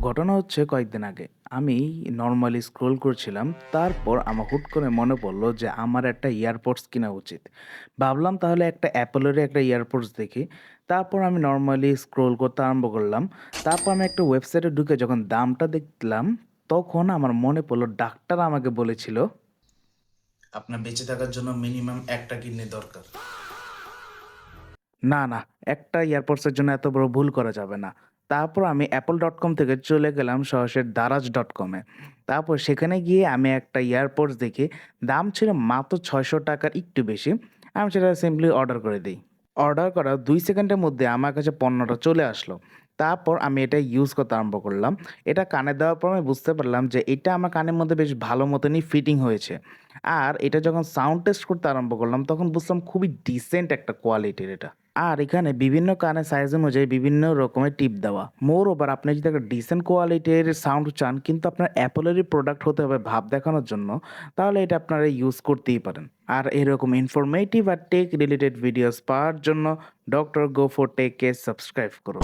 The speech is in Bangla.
ঘটনা হচ্ছে কয়েকদিন আগে। আমি নরমালি স্ক্রল করছিলাম। তারপর আমার হুট করে মনে পড়ল যে আমার একটা এয়ারপডস কিনা উচিত। ভাবলাম তাহলে একটা Apple-এরই একটা এয়ারপডস দেখি। তারপর আমি নরমালি স্ক্রল করতে আরম্ভ করলাম। তারপর আমি একটা ওয়েবসাইটে ঢুকে যখন দামটা দেখলাম, তখন আমার মনে পড়ল ডাক্তার আমাকে বলেছিল আপনার বেঁচে থাকার জন্য মিনিমাম একটা কিডনি দরকার। না, না, একটা এয়ারপডস এর জন্য এত বড় ভুল করা যাবে না। তারপর আমি apple.com থেকে চলে গেলাম সরাসরি daraz.com এ। তারপর সেখানে গিয়ে আমি একটা এয়ারপডস দেখি, দাম ছিল মাত্র ৳৬০০ র একটু বেশি। আমি সেটা সিম্পলি অর্ডার করে দেই। অর্ডার করার ২ সেকেন্ডের মধ্যে আমার কাছে পণ্যটা চলে আসলো। তারপর আমি এটা ইউজ করতে আরম্ভ করলাম। এটা কানে দেওয়ার পর আমি বুঝতে পারলাম যে এটা আমার কানের মধ্যে বেশ ভালো মতনই ফিটিং হয়েছে। আর এটা যখন সাউন্ড টেস্ট করতে আরম্ভ করলাম তখন বুঝলাম খুবই ডিসেন্ট একটা কোয়ালিটির এটা। আর এখানে বিভিন্ন কানের সাইজ অনুযায়ী বিভিন্ন রকমের টিপ দেওয়া। মোর ওভার আপনি যদি একটা ডিসেন্ট কোয়ালিটির সাউন্ড চান কিন্তু আপনার অ্যাপলেরই প্রোডাক্ট হতে হবে ভাব দেখানোর জন্য, তাহলে এটা আপনারা ইউজ করতেই পারেন। আর এরকম ইনফরমেটিভ আর টেক রিলেটেড ভিডিওস পাওয়ার জন্য ডক্টর গো ফর টেককে সাবস্ক্রাইব করুন।